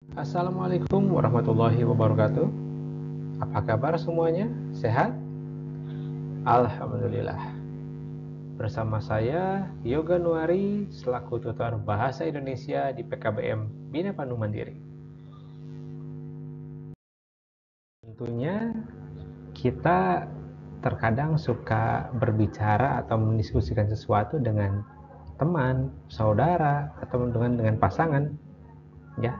Assalamualaikum warahmatullahi wabarakatuh. Apa kabar semuanya? Sehat? Alhamdulillah. Bersama saya Yoga Nuari selaku tutor Bahasa Indonesia di PKBM Bina Pandu Mandiri. Tentunya kita terkadang suka berbicara atau mendiskusikan sesuatu dengan teman, saudara, atau dengan pasangan, ya.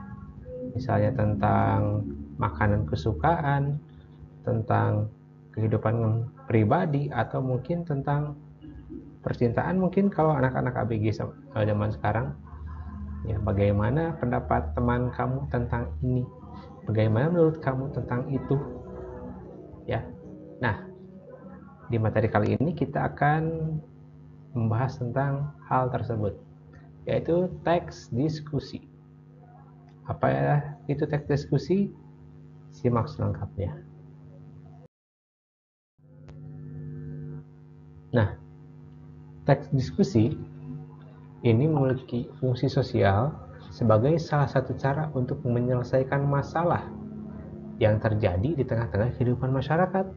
Misalnya tentang makanan kesukaan, tentang kehidupan pribadi, atau mungkin tentang percintaan, mungkin kalau anak-anak ABG zaman sekarang. Ya, bagaimana pendapat teman kamu tentang ini? Bagaimana menurut kamu tentang itu? Ya. Nah, di materi kali ini kita akan membahas tentang hal tersebut, yaitu teks diskusi. Apa ya itu teks diskusi? Simak selengkapnya. Nah, teks diskusi ini memiliki fungsi sosial sebagai salah satu cara untuk menyelesaikan masalah yang terjadi di tengah-tengah kehidupan masyarakat.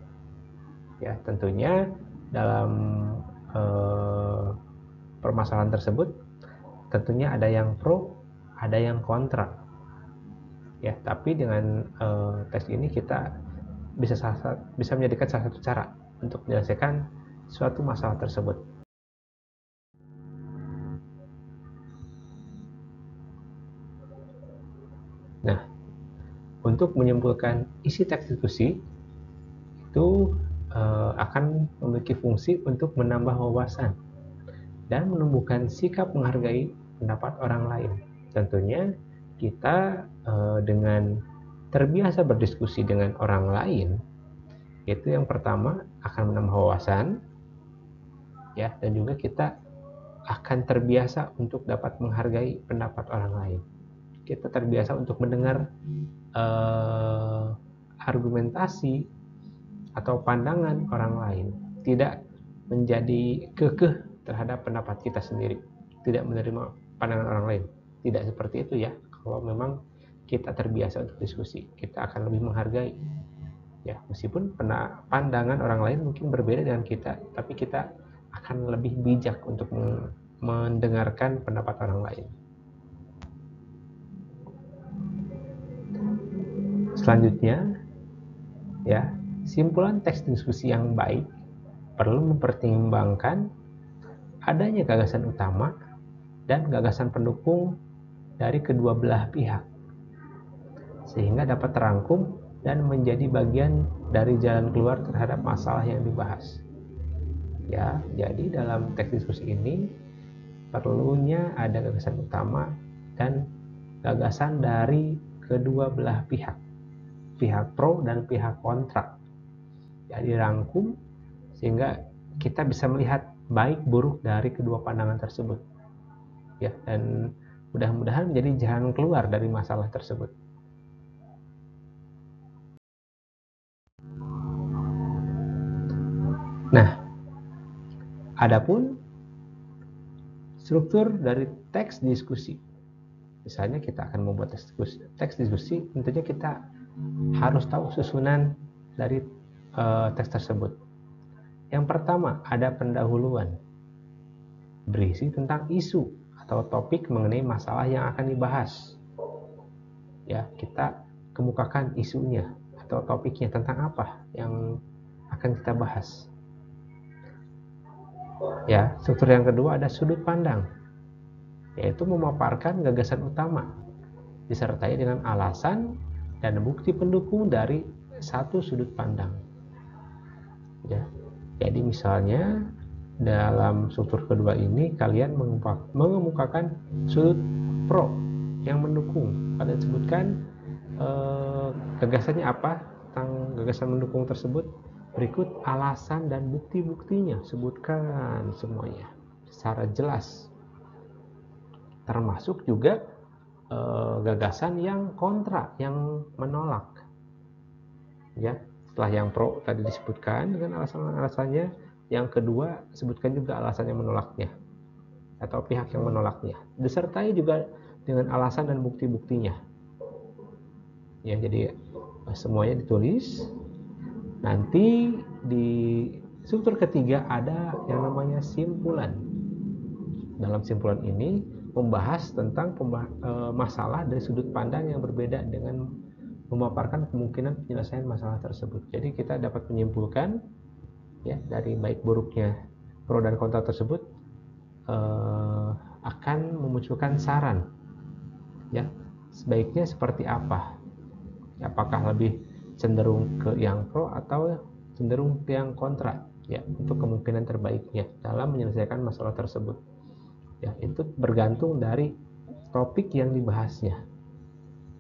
Ya, tentunya dalam permasalahan tersebut tentunya ada yang pro, ada yang kontra. Ya, tapi dengan teks ini kita bisa menjadikan salah satu cara untuk menyelesaikan suatu masalah tersebut. Nah, untuk menyimpulkan isi teks diskusi itu akan memiliki fungsi untuk menambah wawasan dan menumbuhkan sikap menghargai pendapat orang lain. Tentunya kita dengan terbiasa berdiskusi dengan orang lain, itu yang pertama akan menambah wawasan, ya, dan juga kita akan terbiasa untuk dapat menghargai pendapat orang lain. Kita terbiasa untuk mendengar argumentasi atau pandangan orang lain, tidak menjadi kekeh terhadap pendapat kita sendiri, tidak menerima pandangan orang lain. Tidak seperti itu ya. Kalau memang kita terbiasa untuk diskusi, kita akan lebih menghargai, ya, meskipun pandangan orang lain mungkin berbeda dengan kita, tapi kita akan lebih bijak untuk mendengarkan pendapat orang lain. Selanjutnya, ya, simpulan teks diskusi yang baik perlu mempertimbangkan adanya gagasan utama dan gagasan pendukung dari kedua belah pihak, sehingga dapat terangkum dan menjadi bagian dari jalan keluar terhadap masalah yang dibahas. Ya, jadi dalam teks diskusi ini perlunya ada gagasan utama dan gagasan dari kedua belah pihak, pihak pro dan pihak kontra. Jadi rangkum sehingga kita bisa melihat baik buruk dari kedua pandangan tersebut, ya, dan mudah-mudahan menjadi jalan keluar dari masalah tersebut. Nah, adapun struktur dari teks diskusi, misalnya kita akan membuat teks diskusi, tentunya kita harus tahu susunan dari teks tersebut. Yang pertama ada pendahuluan, berisi tentang isu atau topik mengenai masalah yang akan dibahas. Ya, kita kemukakan isunya atau topiknya, tentang apa yang akan kita bahas. Ya, struktur yang kedua ada sudut pandang, yaitu memaparkan gagasan utama disertai dengan alasan dan bukti pendukung dari satu sudut pandang. Ya, jadi misalnya dalam struktur kedua ini kalian mengemukakan sudut pro yang mendukung. Kalian sebutkan gagasannya apa tentang gagasan mendukung tersebut. Berikut alasan dan bukti-buktinya, sebutkan semuanya secara jelas. Termasuk juga gagasan yang kontra, yang menolak. Ya, setelah yang pro tadi disebutkan dengan alasan-alasannya, yang kedua sebutkan juga alasannya menolaknya atau pihak yang menolaknya, disertai juga dengan alasan dan bukti-buktinya. Ya, jadi semuanya ditulis. Nanti di struktur ketiga ada yang namanya simpulan. Dalam simpulan ini membahas tentang masalah dari sudut pandang yang berbeda dengan memaparkan kemungkinan penyelesaian masalah tersebut. Jadi kita dapat menyimpulkan ya dari baik buruknya pro dan kontra tersebut akan memunculkan saran ya sebaiknya seperti apa, apakah lebih cenderung ke yang pro atau cenderung ke yang kontra ya untuk kemungkinan terbaiknya dalam menyelesaikan masalah tersebut ya. Itu bergantung dari topik yang dibahasnya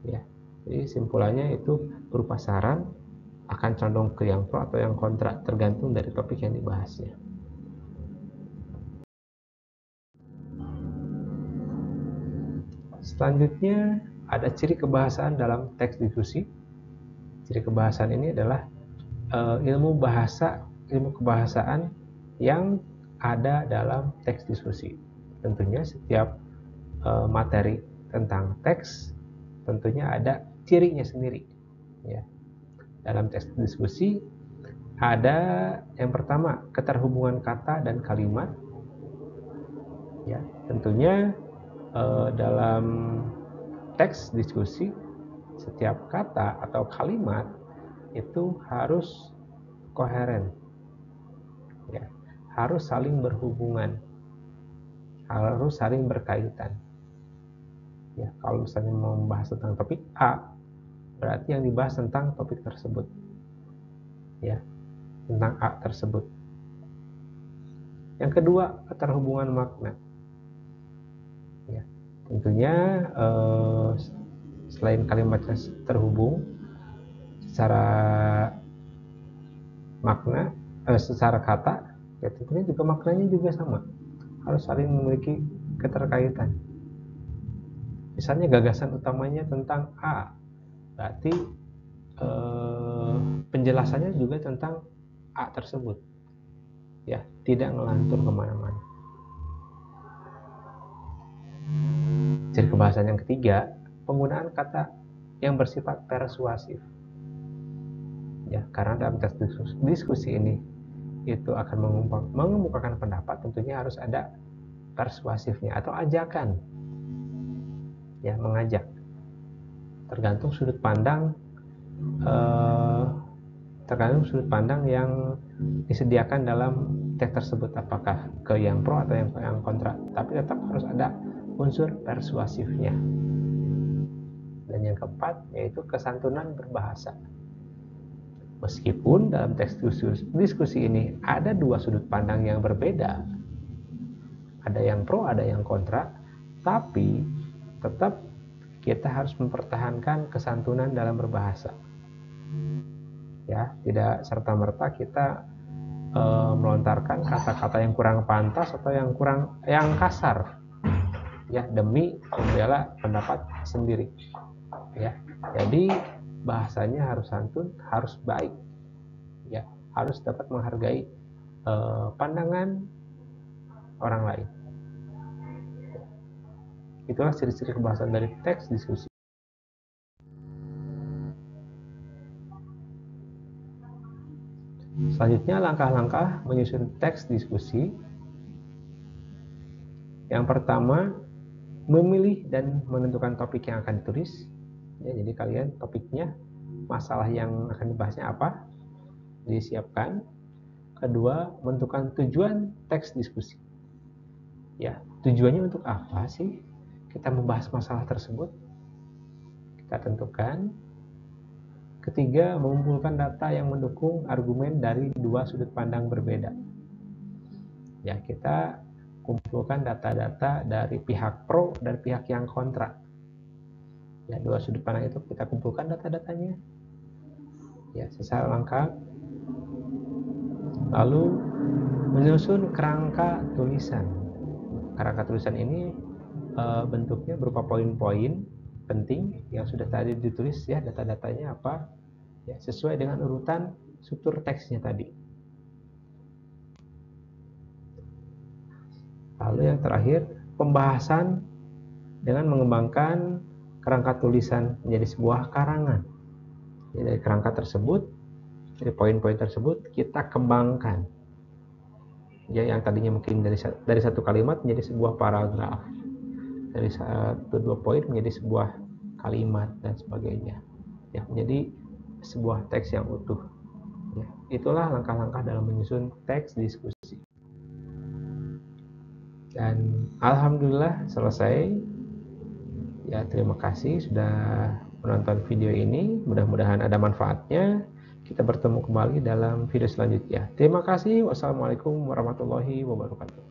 ya. Jadi simpulannya itu berupa saran akan condong ke yang pro atau yang kontra tergantung dari topik yang dibahasnya. Selanjutnya ada ciri kebahasaan dalam teks diskusi. Ciri kebahasaan ini adalah ilmu kebahasaan yang ada dalam teks diskusi. Tentunya setiap materi tentang teks tentunya ada cirinya sendiri ya. Dalam teks diskusi ada yang pertama keterhubungan kata dan kalimat ya. Tentunya dalam teks diskusi setiap kata atau kalimat itu harus koheren ya, harus saling berhubungan, harus saling berkaitan ya. Kalau misalnya mau membahas tentang topik A, berarti yang dibahas tentang topik tersebut ya, tentang A tersebut. Yang kedua, keterhubungan makna ya. Tentunya selain kalimatnya terhubung secara makna, secara kata ya, tentunya juga maknanya juga sama, harus saling memiliki keterkaitan. Misalnya gagasan utamanya tentang A, berarti penjelasannya juga tentang A tersebut ya, tidak ngelantur kemana-mana. Ciri kebahasaan yang ketiga, penggunaan kata yang bersifat persuasif ya, karena dalam teks diskusi ini itu akan mengemukakan pendapat, tentunya harus ada persuasifnya atau ajakan ya, mengajak. Tergantung sudut pandang yang disediakan dalam teks tersebut, apakah ke yang pro atau yang kontra, tapi tetap harus ada unsur persuasifnya. Dan yang keempat yaitu kesantunan berbahasa. Meskipun dalam teks diskusi ini ada dua sudut pandang yang berbeda, ada yang pro, ada yang kontra, tapi tetap kita harus mempertahankan kesantunan dalam berbahasa ya. Tidak serta-merta kita melontarkan kata-kata yang kurang pantas atau yang kasar ya, demi membela pendapat sendiri ya. Jadi bahasanya harus santun, harus baik ya, harus dapat menghargai pandangan orang lain. Itulah ciri-ciri kebahasaan dari teks diskusi. Selanjutnya langkah-langkah menyusun teks diskusi. Yang pertama, memilih dan menentukan topik yang akan ditulis ya. Jadi kalian topiknya, masalah yang akan dibahasnya apa, disiapkan. Kedua, menentukan tujuan teks diskusi ya. Tujuannya untuk apa sih kita membahas masalah tersebut, kita tentukan. Ketiga, mengumpulkan data yang mendukung argumen dari dua sudut pandang berbeda ya. Kita kumpulkan data-data dari pihak pro dan pihak yang kontra ya, dua sudut pandang itu kita kumpulkan data-datanya ya secara lengkap. Lalu menyusun kerangka tulisan. Kerangka tulisan ini bentuknya berupa poin-poin penting yang sudah tadi ditulis ya, data-datanya apa ya, sesuai dengan urutan struktur teksnya tadi. Lalu yang terakhir, pembahasan dengan mengembangkan kerangka tulisan menjadi sebuah karangan Jadi dari kerangka tersebut, dari poin-poin tersebut kita kembangkan. Ya, yang tadinya mungkin dari satu kalimat menjadi sebuah paragraf, dari 1-2 poin menjadi sebuah kalimat dan sebagainya. Ya, menjadi sebuah teks yang utuh. Ya, itulah langkah-langkah dalam menyusun teks diskusi. Dan alhamdulillah selesai. Ya, terima kasih sudah menonton video ini. Mudah-mudahan ada manfaatnya. Kita bertemu kembali dalam video selanjutnya. Terima kasih. Wassalamualaikum warahmatullahi wabarakatuh.